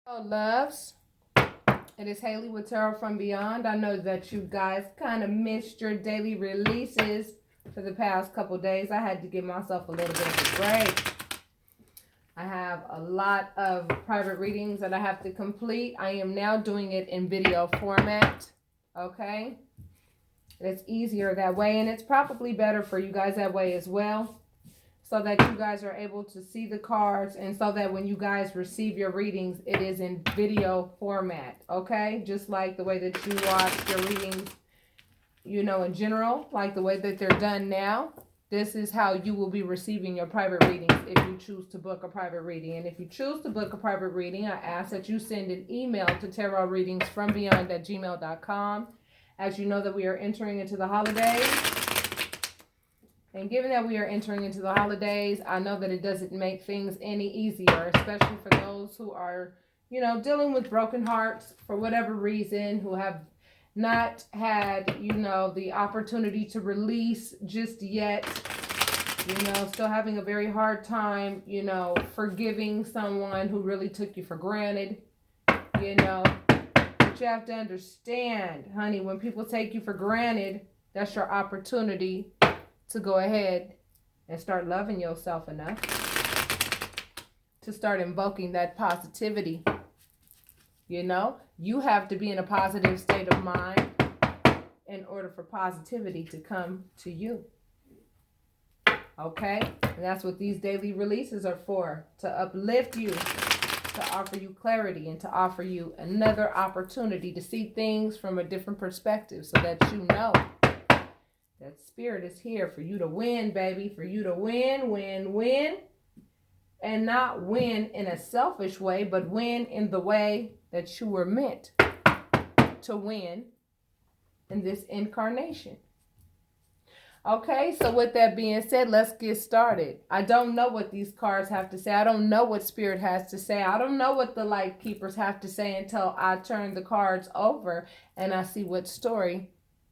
Hello, loves. It is Haley with Tarot from Beyond. I know that you guys kind of missed your daily releases for the past couple days. I had to give myself a little bit of a break. I have a lot of private readings that I have to complete. I am now doing it in video format. Okay? It's easier that way, and it's probably better for you guys that way as well, so that you guys are able to see the cards, and so that when you guys receive your readings, it is in video format, okay? Just like the way that you watch your readings, you know, in general, like the way that they're done now. This is how you will be receiving your private readings if you choose to book a private reading. And if you choose to book a private reading, I ask that you send an email to tarotreadingsfrombeyond@gmail.com. As you know that we are entering into the holidays. And given that we are entering into the holidays, I know that it doesn't make things any easier, especially for those who are, you know, dealing with broken hearts for whatever reason, who have not had, you know, the opportunity to release just yet, you know, still having a very hard time, you know, forgiving someone who really took you for granted, you know. But you have to understand, honey, when people take you for granted, that's your opportunity to go ahead and start loving yourself enough to start invoking that positivity. You know, you have to be in a positive state of mind in order for positivity to come to you. Okay? And that's what these daily releases are for, to uplift you, to offer you clarity, and to offer you another opportunity to see things from a different perspective, so that you know that spirit is here for you to win, baby. For you to win, win, win. And not win in a selfish way, but win in the way that you were meant to win in this incarnation. Okay, so with that being said, let's get started. I don't know what these cards have to say. I don't know what spirit has to say. I don't know what the light keepers have to say until I turn the cards over and I see what story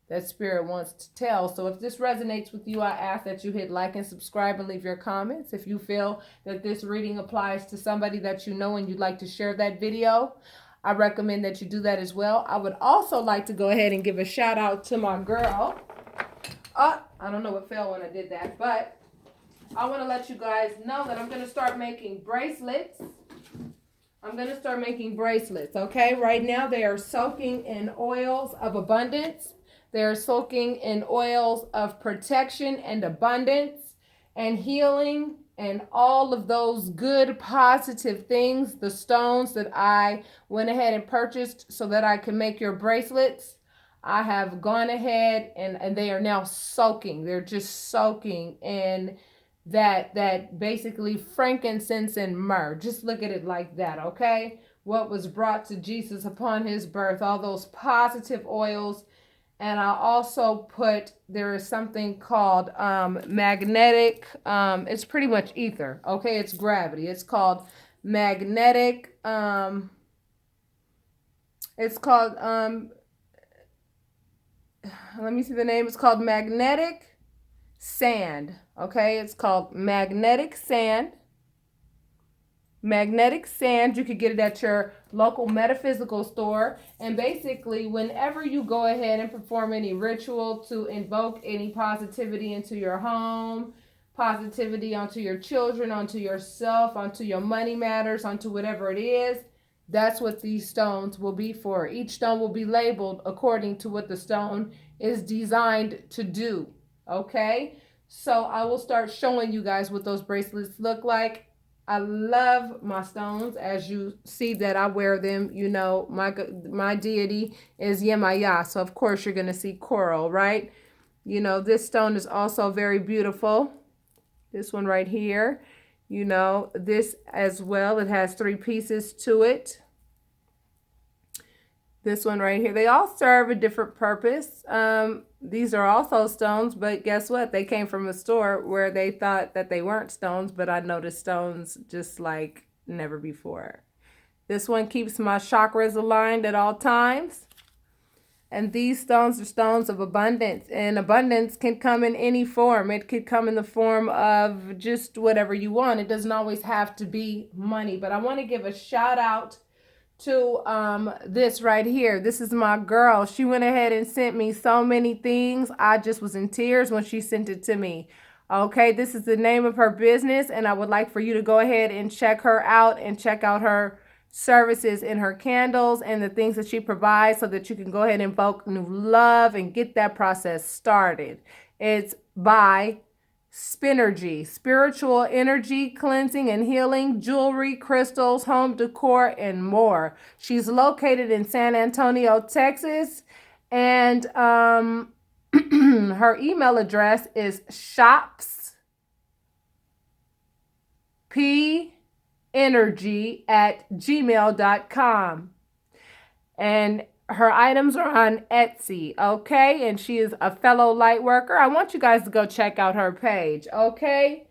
that spirit wants to tell. So if this resonates with you, I ask that you hit like and subscribe and leave your comments. If you feel that this reading applies to somebody that you know and you'd like to share that video, I recommend that you do that as well. I would also like to go ahead and give a shout out to my girl. I don't know what fell when I did that, but I want to let you guys know that I'm going to start making bracelets. Okay? Right now they are soaking in oils of abundance. They're soaking in oils of protection and abundance and healing and all of those good positive things, the stones that I went ahead and purchased so that I can make your bracelets. I have gone ahead and they are now soaking. They're just soaking in that basically frankincense and myrrh. Just look at it like that, okay? What was brought to Jesus upon his birth, all those positive oils. And I also put, there is something called magnetic, it's pretty much ether, okay? It's gravity. It's called magnetic, it's called, let me see the name. It's called magnetic sand, okay? It's called magnetic sand. Magnetic sand, you could get it at your local metaphysical store. And basically, whenever you go ahead and perform any ritual to invoke any positivity into your home, positivity onto your children, onto yourself, onto your money matters, onto whatever it is, that's what these stones will be for. Each stone will be labeled according to what the stone is designed to do, okay? So I will start showing you guys what those bracelets look like. I love my stones. As you see that I wear them, you know, my deity is Yemaya. So, of course, you're going to see coral, right? You know, this stone is also very beautiful. This one right here, you know, this as well. It has 3 pieces to it. This one right here, they all serve a different purpose. These are also stones, but guess what? They came from a store where they thought that they weren't stones, but I noticed stones just like never before. This one keeps my chakras aligned at all times. And these stones are stones of abundance. And abundance can come in any form. It could come in the form of just whatever you want. It doesn't always have to be money. But I want to give a shout out to this right here. This is my girl. She went ahead and sent me so many things. I just was in tears when she sent it to me. Okay, this is the name of her business, and I would like for you to go ahead and check her out and check out her services and her candles and the things that she provides so that you can go ahead and invoke new love and get that process started. It's by Spinergy, spiritual energy cleansing and healing, jewelry, crystals, home decor, and more. She's located in San Antonio, Texas, and her email address is shopsenergy@gmail.com. And her items are on Etsy, okay? And she is a fellow light worker. I want you guys to go check out her page, okay?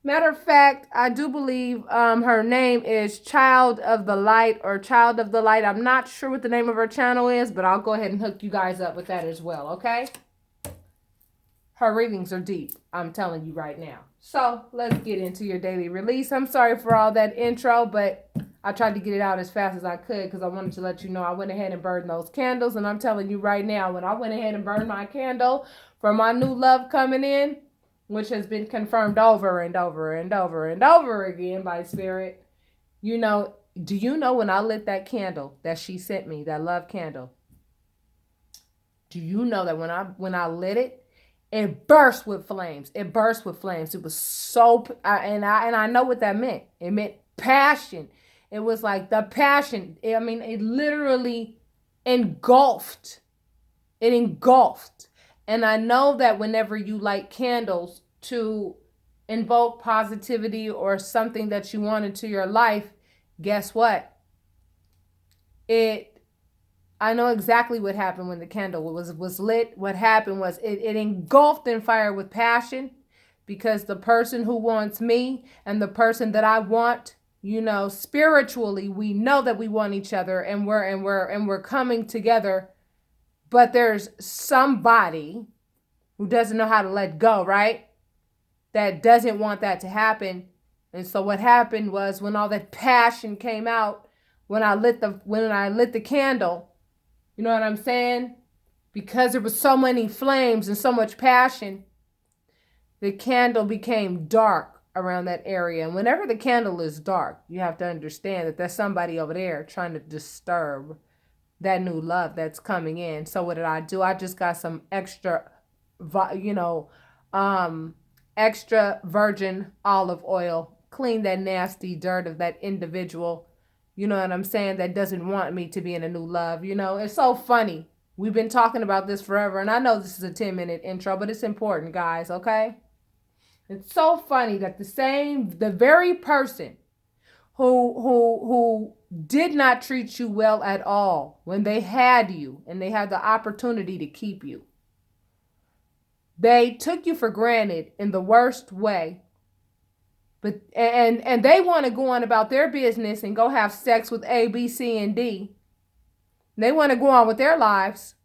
Matter of fact, I do believe her name is Child of the Light or Child of the Light. I'm not sure what the name of her channel is, but I'll go ahead and hook you guys up with that as well, okay? Her readings are deep, I'm telling you right now. So let's get into your daily release. I'm sorry for all that intro, but I tried to get it out as fast as I could because I wanted to let you know I went ahead and burned those candles. And I'm telling you right now, when I went ahead and burned my candle for my new love coming in, which has been confirmed over and over and over and over again by Spirit, you know, do you know when I lit that candle that she sent me, that love candle? Do you know that when I lit it, it burst with flames. It burst with flames. It was so, and I know what that meant. It meant passion. It was like the passion. I mean, it literally engulfed. It engulfed. And I know that whenever you light candles to invoke positivity or something that you want into your life, guess what? I know exactly what happened when the candle was lit. What happened was it engulfed in fire with passion, because the person who wants me and the person that I want, you know, spiritually, we know that we want each other and we're coming together. But there's somebody who doesn't know how to let go, right? That doesn't want that to happen. And so what happened was when all that passion came out, when I lit the candle, you know what I'm saying? Because there was so many flames and so much passion, the candle became dark around that area. And whenever the candle is dark, you have to understand that there's somebody over there trying to disturb that new love that's coming in. So what did I do? I just got some extra, extra virgin olive oil, clean that nasty dirt of that individual, you know what I'm saying, that doesn't want me to be in a new love. You know, it's so funny. We've been talking about this forever, and I know this is a 10-minute intro, but it's important, guys, okay? It's so funny that the very person who did not treat you well at all when they had you and they had the opportunity to keep you, they took you for granted in the worst way. But and they want to go on about their business and go have sex with A, B, C, and D. They want to go on with their lives,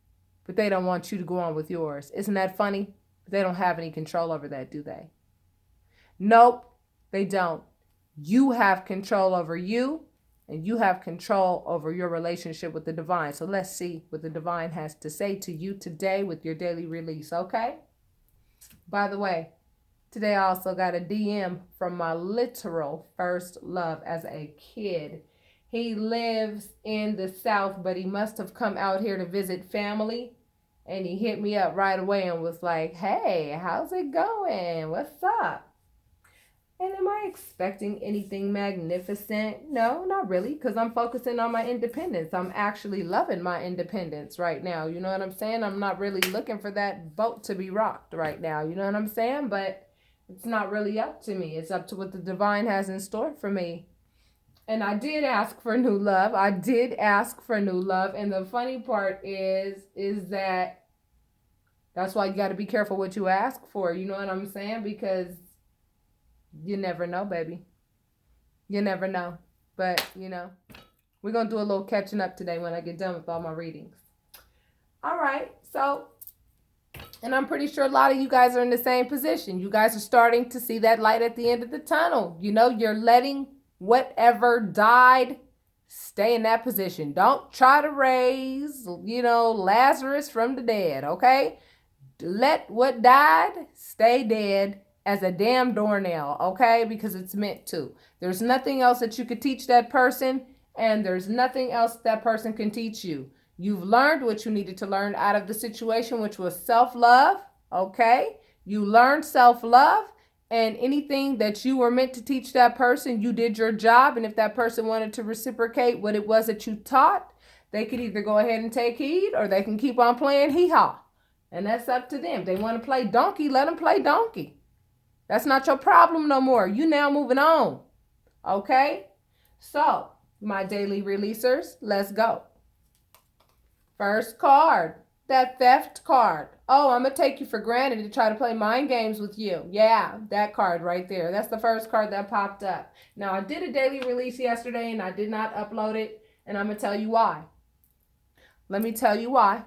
but they don't want you to go on with yours. Isn't that funny? They don't have any control over that, do they? Nope, they don't. You have control over you, and you have control over your relationship with the divine. So let's see what the divine has to say to you today with your daily release, okay? By the way, today I also got a DM from my literal first love as a kid. He lives in the South, but he must have come out here to visit family. And he hit me up right away and was like, hey, how's it going? What's up? And am I expecting anything magnificent? No, not really, because I'm focusing on my independence. I'm actually loving my independence right now. You know what I'm saying? I'm not really looking for that boat to be rocked right now. You know what I'm saying? But it's not really up to me. It's up to what the divine has in store for me. And I did ask for new love. And the funny part is that that's why you got to be careful what you ask for. You know what I'm saying? Because you never know, baby. You never know. But, you know, we're going to do a little catching up today when I get done with all my readings. All right. So, and I'm pretty sure a lot of you guys are in the same position. You guys are starting to see that light at the end of the tunnel. You know, you're letting whatever died Stay in that position. Don't try to raise, Lazarus from the dead, okay? Let what died stay dead as a damn doornail, okay? Because it's meant to. There's nothing else that you could teach that person, and there's nothing else that person can teach you. You've learned what you needed to learn out of the situation, which was self-love, okay? You learned self-love, and anything that you were meant to teach that person, you did your job. And if that person wanted to reciprocate what it was that you taught, they could either go ahead and take heed, or they can keep on playing hee-haw. And that's up to them. They want to play donkey, let them play donkey. That's not your problem no more. You now moving on. Okay? So, my daily releasers, let's go. First card, that theft card. Oh, I'm going to take you for granted to try to play mind games with you. Yeah, that card right there. That's the first card that popped up. Now, I did a daily release yesterday and I did not upload it. And I'm going to tell you why. Let me tell you why.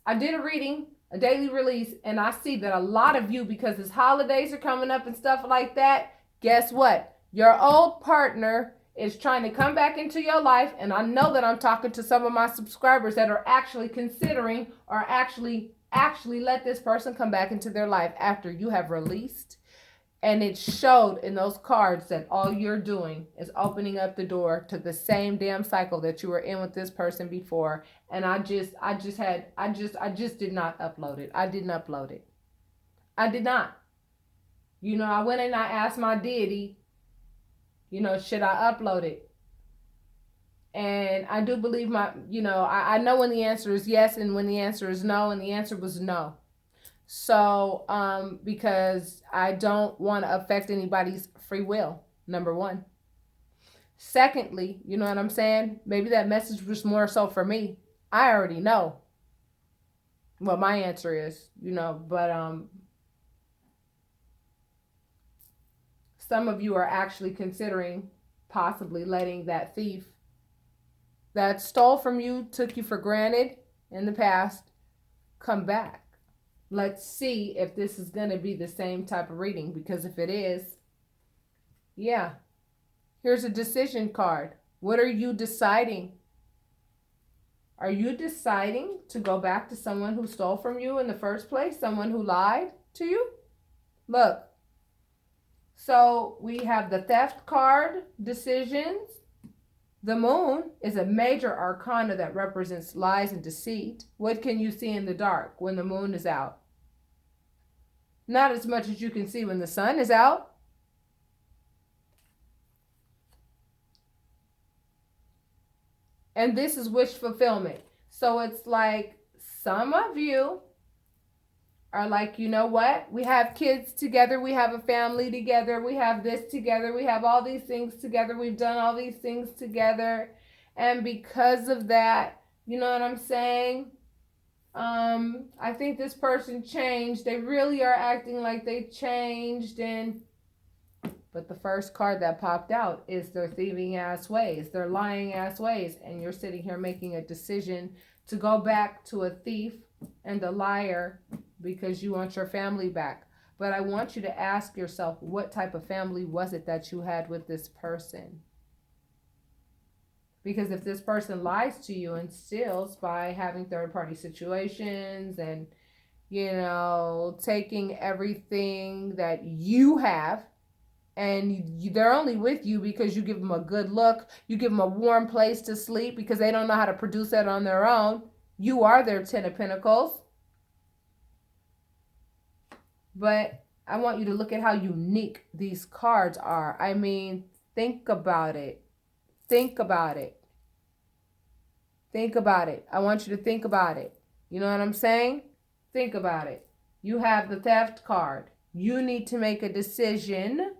I did a reading, a daily release, and I see that a lot of you, because his holidays are coming up and stuff like that, guess what? Your old partner is trying to come back into your life, and I know that I'm talking to some of my subscribers that are actually considering or actually let this person come back into their life after you have released. And it showed in those cards that all you're doing is opening up the door to the same damn cycle that you were in with this person before. And I just did not upload it. I didn't upload it. I did not. I went and I asked my deity, should I upload it? And I do believe I know when the answer is yes and when the answer is no, and the answer was no. So, because I don't want to affect anybody's free will, number one. Secondly, you know what I'm saying? Maybe that message was more so for me. I already know what my answer is, but some of you are actually considering possibly letting that thief that stole from you, took you for granted in the past, come back. Let's see if this is going to be the same type of reading, because if it is, yeah. Here's a decision card. What are you deciding? Are you deciding to go back to someone who stole from you in the first place? Someone who lied to you? Look. So we have the theft card, decisions. The moon is a major arcana that represents lies and deceit. What can you see in the dark when the moon is out? Not as much as you can see when the sun is out. And this is wish fulfillment. So it's like some of you are like, you know what? We have kids together. We have a family together. We have this together. We have all these things together. We've done all these things together. And because of that, you know what I'm saying? I think this person changed. They really are acting like they changed. But the first card that popped out is their thieving ass ways, their lying ass ways. And you're sitting here making a decision to go back to a thief and a liar because you want your family back. But I want you to ask yourself, what type of family was it that you had with this person? Because if this person lies to you and steals by having third-party situations and, taking everything that you have, and they're only with you because you give them a good look, you give them a warm place to sleep because they don't know how to produce that on their own. You are their 10 of Pentacles. But I want you to look at how unique these cards are. I mean, think about it. Think about it. Think about it. I want you to think about it. You know what I'm saying? Think about it. You have the theft card. You need to make a decision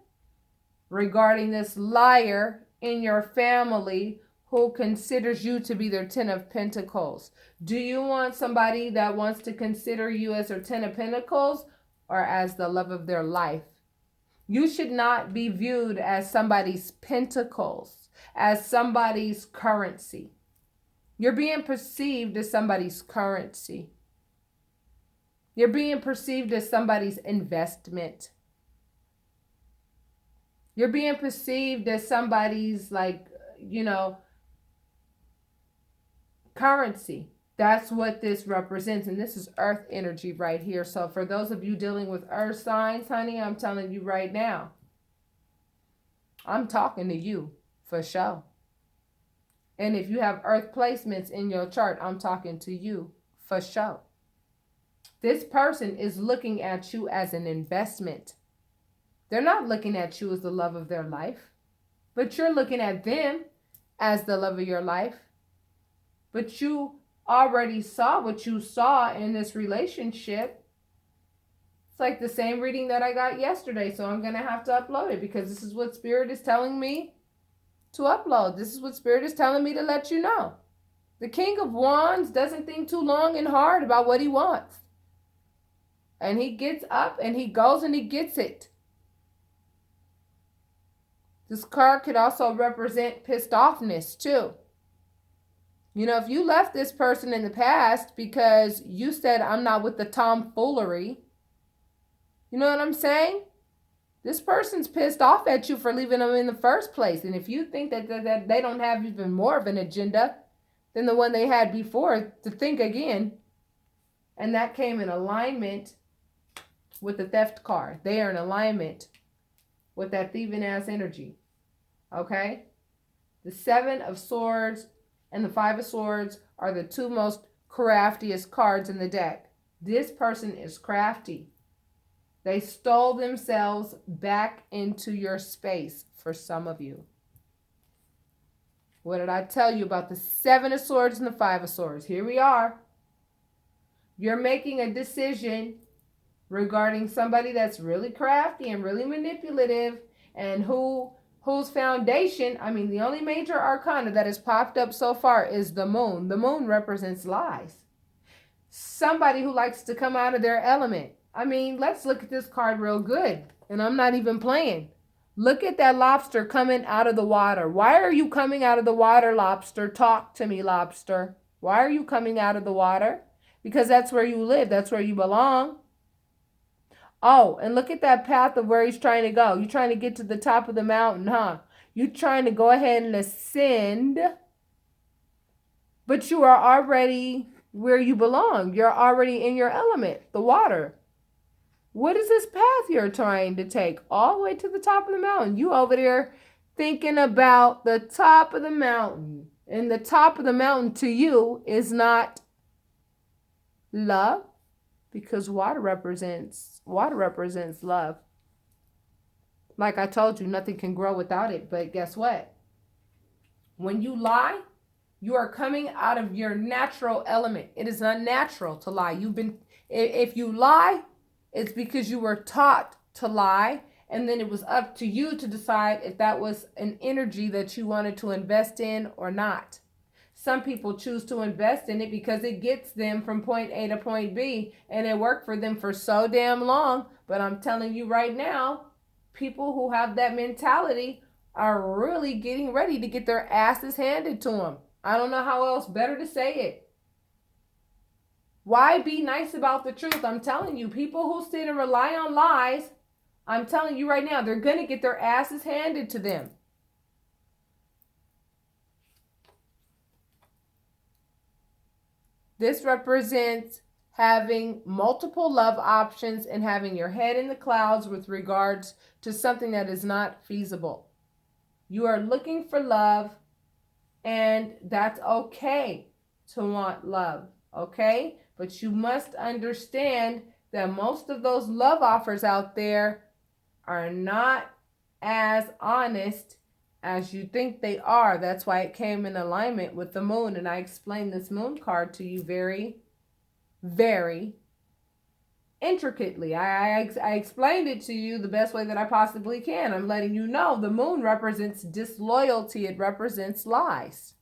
regarding this liar in your family who considers you to be their 10 of Pentacles. Do you want somebody that wants to consider you as their 10 of Pentacles or as the love of their life? You should not be viewed as somebody's pentacles, as somebody's currency. You're being perceived as somebody's currency. You're being perceived as somebody's investment. You're being perceived as somebody's, like, currency. That's what this represents. And this is earth energy right here. So for those of you dealing with earth signs, honey, I'm telling you right now, I'm talking to you for sure. And if you have earth placements in your chart, I'm talking to you for sure. This person is looking at you as an investment. They're not looking at you as the love of their life, but you're looking at them as the love of your life. But you already saw what you saw in this relationship. It's like the same reading that I got yesterday, so I'm going to have to upload it because this is what Spirit is telling me to upload. This is what Spirit is telling me to let you know. The King of Wands doesn't think too long and hard about what he wants. And he gets up and he goes and he gets it. This card could also represent pissed offness too. You know, if you left this person in the past because you said, I'm not with the tomfoolery, you know what I'm saying? This person's pissed off at you for leaving them in the first place. And if you think that they don't have even more of an agenda than the one they had before, to think again. And that came in alignment with the theft card. They are in alignment with that thieving ass energy. Okay? The 7 of Swords and the 5 of Swords are the two most craftiest cards in the deck. This person is crafty. They stole themselves back into your space for some of you. What did I tell you about the 7 of Swords and the 5 of Swords? Here we are. You're making a decision regarding somebody that's really crafty and really manipulative and whose foundation, I mean, the only major arcana that has popped up so far is the moon. The moon represents lies. Somebody who likes to come out of their element. I mean, let's look at this card real good. And I'm not even playing. Look at that lobster coming out of the water. Why are you coming out of the water, lobster? Talk to me, lobster. Why are you coming out of the water? Because that's where you live. That's where you belong. Oh, and look at that path of where he's trying to go. You're trying to get to the top of the mountain, huh? You're trying to go ahead and ascend. But you are already where you belong. You're already in your element, the water. What is this path you're trying to take? All the way to the top of the mountain. You over there thinking about the top of the mountain. And the top of the mountain to you is not love. Because water represents love. Like I told you, nothing can grow without it. But guess what? When you lie, you are coming out of your natural element. It is unnatural to lie. If you lie, it's because you were taught to lie. And then it was up to you to decide if that was an energy that you wanted to invest in or not. Some people choose to invest in it because it gets them from point A to point B, and it worked for them for so damn long. But I'm telling you right now, people who have that mentality are really getting ready to get their asses handed to them. I don't know how else better to say it. Why be nice about the truth? I'm telling you, people who sit and rely on lies, I'm telling you right now, they're going to get their asses handed to them. This represents having multiple love options and having your head in the clouds with regards to something that is not feasible. You are looking for love, and that's okay to want love, okay? But you must understand that most of those love offers out there are not as honest as you think they are. That's why it came in alignment with the moon. And I explained this moon card to you very, very intricately. I explained it to you the best way that I possibly can. I'm letting you know the moon represents disloyalty. It represents lies.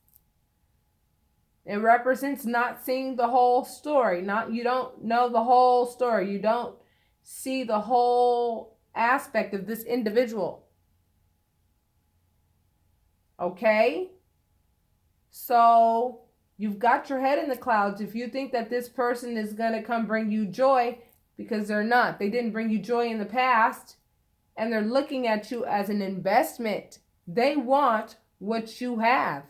It represents not seeing the whole story. You don't know the whole story. You don't see the whole aspect of this individual. Okay? So you've got your head in the clouds if you think that this person is going to come bring you joy, because they're not. They didn't bring you joy in the past, and they're looking at you as an investment. They want what you have.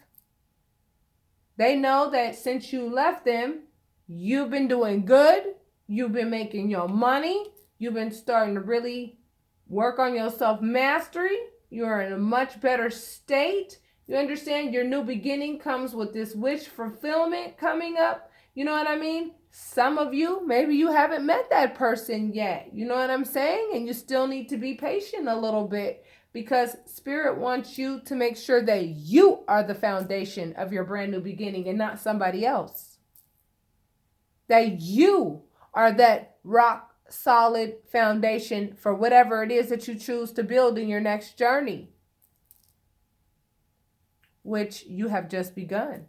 They know that since you left them, you've been doing good. You've been making your money. You've been starting to really work on your self-mastery. You're in a much better state. You understand? Your new beginning comes with this wish fulfillment coming up. You know what I mean? Some of you, maybe you haven't met that person yet. You know what I'm saying? And you still need to be patient a little bit, because Spirit wants you to make sure that you are the foundation of your brand new beginning and not somebody else. That you are that rock solid foundation for whatever it is that you choose to build in your next journey, which you have just begun.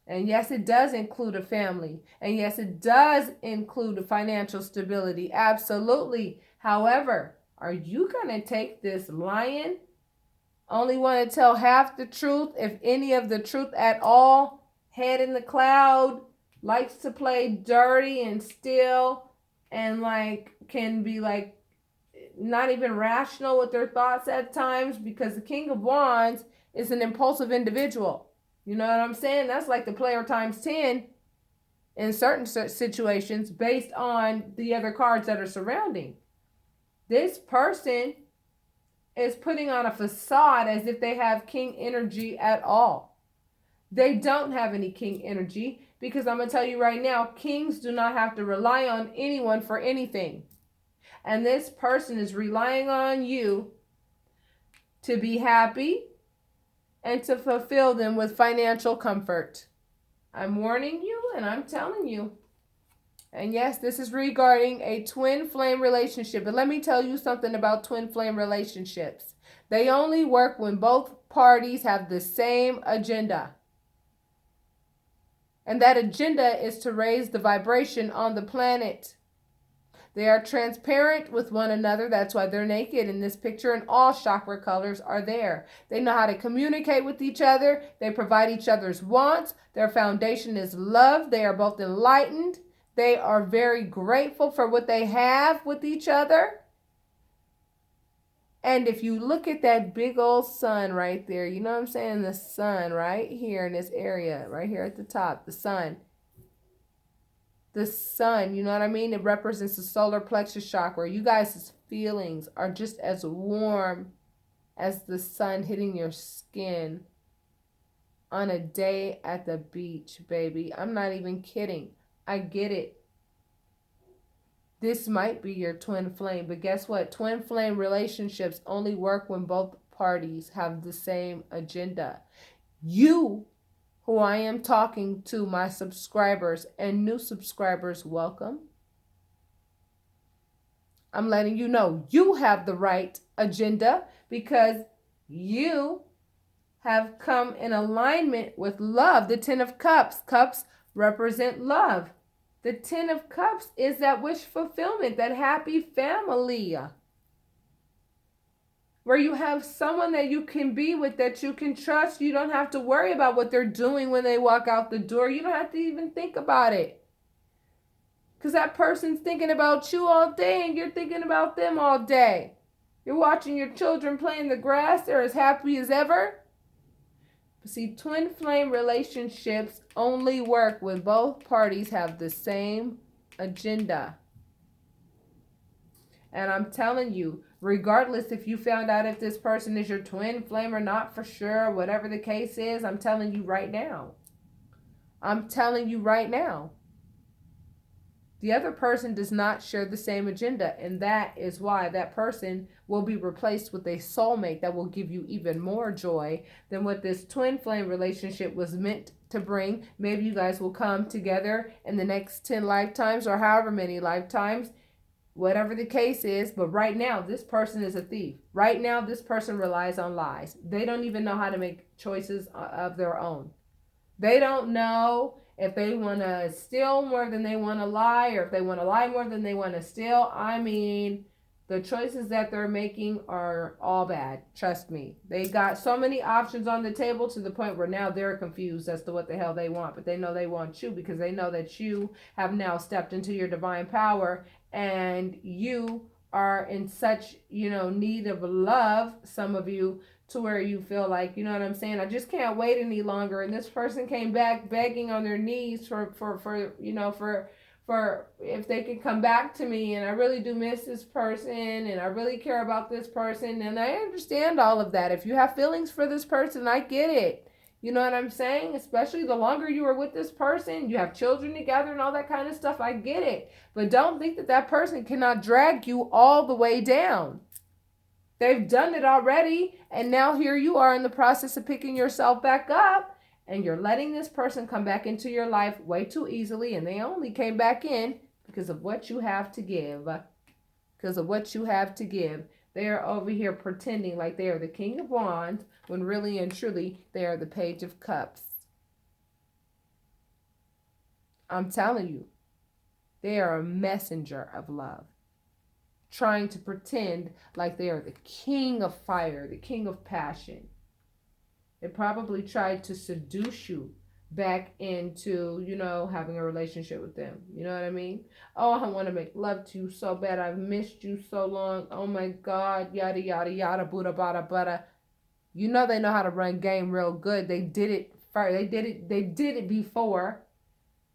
And yes, it does include a family. And yes, it does include a financial stability. Absolutely. However, are you going to take this lion, only want to tell half the truth, if any of the truth at all, head in the cloud, likes to play dirty and steal, and can be not even rational with their thoughts at times, because the King of Wands is an impulsive individual. You know what I'm saying? That's like the player times 10 in certain situations based on the other cards that are surrounding. This person is putting on a facade as if they have king energy at all. They don't have any king energy, because I'm going to tell you right now, kings do not have to rely on anyone for anything. And this person is relying on you to be happy and to fulfill them with financial comfort. I'm warning you and I'm telling you. And yes, this is regarding a twin flame relationship. But let me tell you something about twin flame relationships. They only work when both parties have the same agenda. And that agenda is to raise the vibration on the planet. They are transparent with one another. That's why they're naked in this picture, and all chakra colors are there. They know how to communicate with each other. They provide each other's wants. Their foundation is love. They are both enlightened. They are very grateful for what they have with each other. And if you look at that big old sun right there, you know what I'm saying? The sun right here in this area, right here at the top, the sun. The sun, you know what I mean? It represents the solar plexus chakra. You guys' feelings are just as warm as the sun hitting your skin on a day at the beach, baby. I'm not even kidding. I get it. This might be your twin flame, but guess what? Twin flame relationships only work when both parties have the same agenda. You, who I am talking to, my subscribers and new subscribers, welcome. I'm letting you know you have the right agenda, because you have come in alignment with love. The 10 of Cups. Cups represent love. The 10 of Cups is that wish fulfillment, that happy family, where you have someone that you can be with, that you can trust. You don't have to worry about what they're doing when they walk out the door. You don't have to even think about it, because that person's thinking about you all day and you're thinking about them all day. You're watching your children play in the grass. They're as happy as ever. But see, twin flame relationships only work when both parties have the same agenda. And I'm telling you, regardless if you found out if this person is your twin flame or not for sure, whatever the case is, I'm telling you right now. I'm telling you right now. The other person does not share the same agenda, and that is why that person will be replaced with a soulmate that will give you even more joy than what this twin flame relationship was meant to bring. Maybe you guys will come together in the next 10 lifetimes or however many lifetimes, whatever the case is. But right now, this person is a thief. Right now, this person relies on lies. They don't even know how to make choices of their own. They don't know if they want to steal more than they want to lie, or if they want to lie more than they want to steal. I mean, the choices that they're making are all bad. Trust me. They got so many options on the table to the point where now they're confused as to what the hell they want. But they know they want you, because they know that you have now stepped into your divine power, and you are in such, need of love, some of you, to where you feel like, you know what I'm saying, I just can't wait any longer. And this person came back begging on their knees for you know, for if they could come back to me, and I really do miss this person, and I really care about this person, and I understand all of that. If you have feelings for this person, I get it. You know what I'm saying? Especially the longer you are with this person, you have children together and all that kind of stuff, I get it. But don't think that that person cannot drag you all the way down. They've done it already, and now here you are in the process of picking yourself back up, and you're letting this person come back into your life way too easily, and they only came back in because of what you have to give. Because of what you have to give. They are over here pretending like they are the King of Wands, when really and truly they are the Page of Cups. I'm telling you, they are a messenger of love, trying to pretend like they are the king of fire, the king of passion. They probably tried to seduce you back into, you know, having a relationship with them. You know what I mean? Oh, I want to make love to you so bad. I've missed you so long. Oh my God, yada, yada, yada, buddha, bada, bada. You know they know how to run game real good. They did it first. They did it before.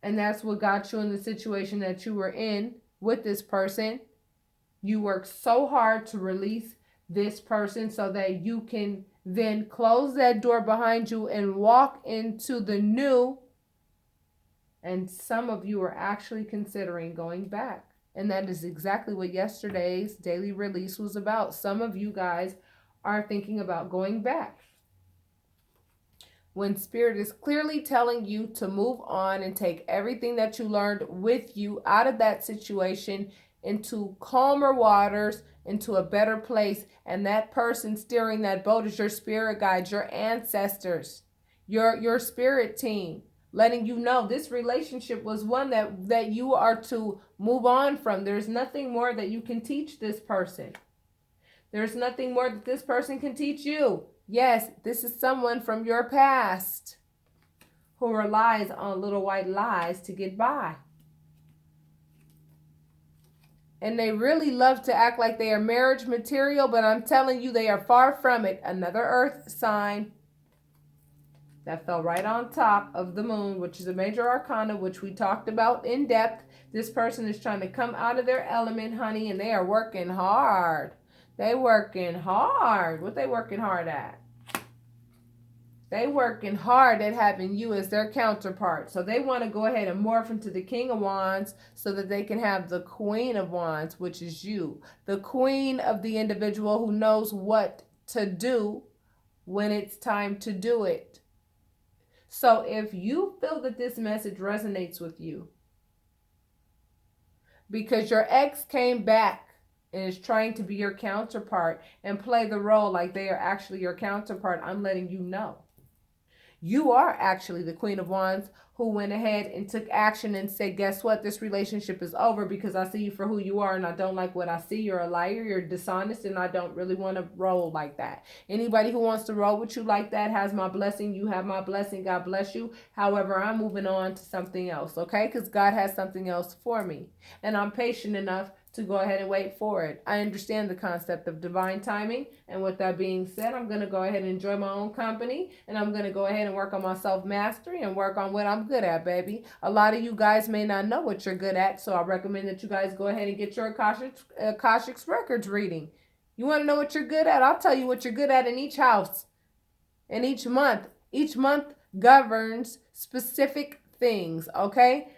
And that's what got you in the situation that you were in with this person. You work so hard to release this person so that you can then close that door behind you and walk into the new. And some of you are actually considering going back. And that is exactly what yesterday's daily release was about. Some of you guys are thinking about going back, when Spirit is clearly telling you to move on and take everything that you learned with you out of that situation into calmer waters, into a better place. And that person steering that boat is your spirit guides, your ancestors, your spirit team, letting you know this relationship was one that you are to move on from. There's nothing more that you can teach this person. There's nothing more that this person can teach you. Yes, this is someone from your past who relies on little white lies to get by. And they really love to act like they are marriage material, but I'm telling you, they are far from it. Another earth sign that fell right on top of the moon, which is a major arcana, which we talked about in depth. This person is trying to come out of their element, honey, and they are working hard. They working hard. What they working hard at? They working hard at having you as their counterpart. So they want to go ahead and morph into the King of Wands so that they can have the Queen of Wands, which is you. The queen of the individual who knows what to do when it's time to do it. So if you feel that this message resonates with you, because your ex came back and is trying to be your counterpart and play the role like they are actually your counterpart, I'm letting you know. You are actually the Queen of Wands who went ahead and took action and said, guess what? This relationship is over because I see you for who you are and I don't like what I see. You're a liar, you're dishonest, and I don't really want to roll like that. Anybody who wants to roll with you like that has my blessing. You have my blessing. God bless you. However, I'm moving on to something else, okay? Because God has something else for me. And I'm patient enough to go ahead and wait for it. I understand the concept of divine timing. And with that being said, I'm going to go ahead and enjoy my own company. And I'm going to go ahead and work on my self-mastery and work on what I'm good at, baby. A lot of you guys may not know what you're good at. So I recommend that you guys go ahead and get your Akashic Records reading. You want to know what you're good at? I'll tell you what you're good at in each house. And each month. Each month governs specific things, okay?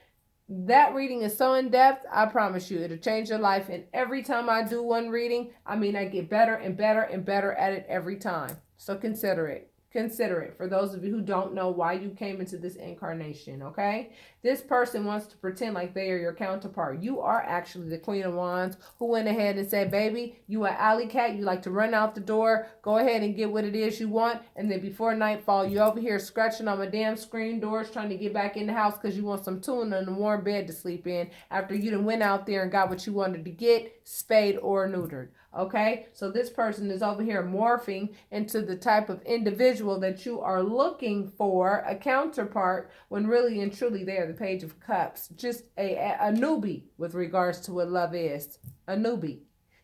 That reading is so in-depth, I promise you, it'll change your life. And every time I do one reading, I get better and better and better at it every time. So consider it. Consider it for those of you who don't know why you came into this incarnation, okay? This person wants to pretend like they are your counterpart. You are actually the Queen of Wands who went ahead and said, baby, you an alley cat. You like to run out the door. Go ahead and get what it is you want. And then before nightfall, you over here scratching on my damn screen doors trying to get back in the house because you want some tuna and a warm bed to sleep in after you done went out there and got what you wanted to get, spayed or neutered. Okay, so this person is over here morphing into the type of individual that you are looking for, a counterpart, when really and truly they are the Page of Cups. Just a newbie with regards to what love is. A newbie.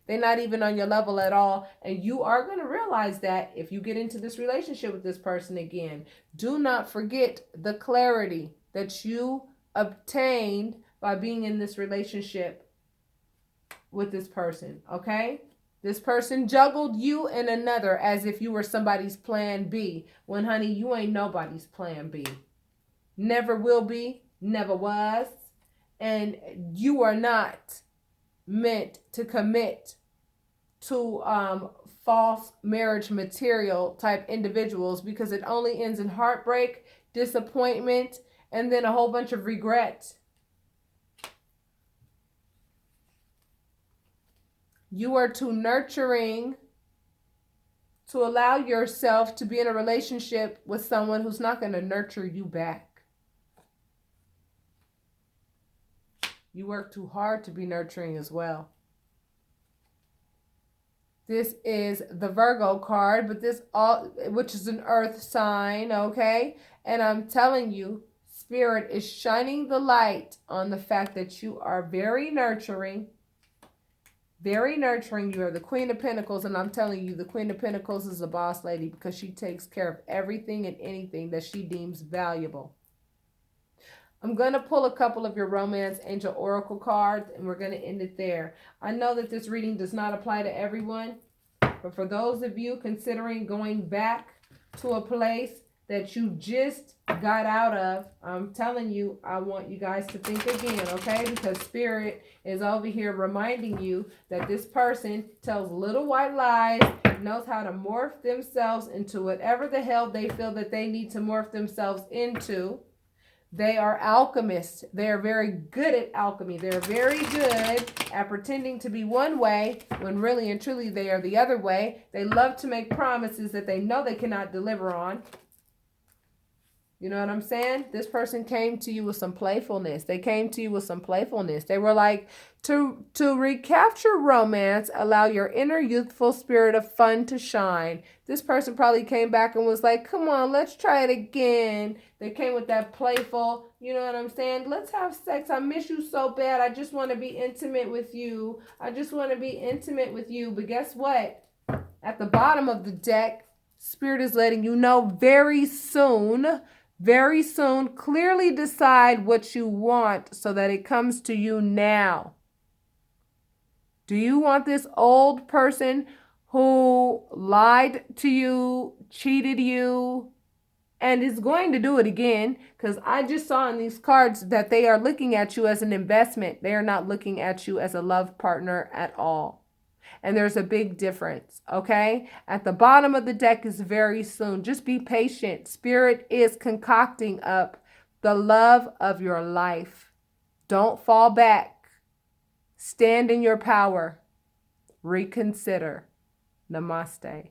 They're not even on your level at all. And you are going to realize realize that if you get into this relationship with this person again, do not forget the clarity that you obtained by being in this relationship with this person, okay? This person juggled you and another as if you were somebody's plan B, when, honey, you ain't nobody's plan B. Never will be, never was, and you are not meant to commit to false marriage material type individuals, because it only ends in heartbreak, disappointment, and then a whole bunch of regret. You are too nurturing to allow yourself to be in a relationship with someone who's not going to nurture you back. You work too hard to be nurturing as well. This is the Virgo card, but which is an earth sign, okay? And I'm telling you, Spirit is shining the light on the fact that you are very nurturing. Very nurturing. You are the Queen of Pentacles, and I'm telling you, the Queen of Pentacles is a boss lady because she takes care of everything and anything that she deems valuable. I'm going to pull a couple of your Romance Angel Oracle cards, and we're going to end it there. I know that this reading does not apply to everyone, but for those of you considering going back to a place that you just got out of, I'm telling you, I want you guys to think again, okay? Because Spirit is over here reminding you that this person tells little white lies, knows how to morph themselves into whatever the hell they feel that they need to morph themselves into. They are alchemists. They are very good at alchemy. They're very good at pretending to be one way when really and truly they are the other way. They love to make promises that they know they cannot deliver on. You know what I'm saying? This person came to you with some playfulness. They came to you with some playfulness. They were like, to recapture romance, allow your inner youthful spirit of fun to shine. This person probably came back and was like, come on, let's try it again. They came with that playful, you know what I'm saying? Let's have sex. I miss you so bad. I just want to be intimate with you. I just want to be intimate with you. But guess what? At the bottom of the deck, Spirit is letting you know very soon, clearly decide what you want so that it comes to you now. Do you want this old person who lied to you, cheated you, and is going to do it again? Because I just saw in these cards that they are looking at you as an investment. They are not looking at you as a love partner at all. And there's a big difference, okay? At the bottom of the deck is very soon. Just be patient. Spirit is concocting up the love of your life. Don't fall back. Stand in your power. Reconsider. Namaste.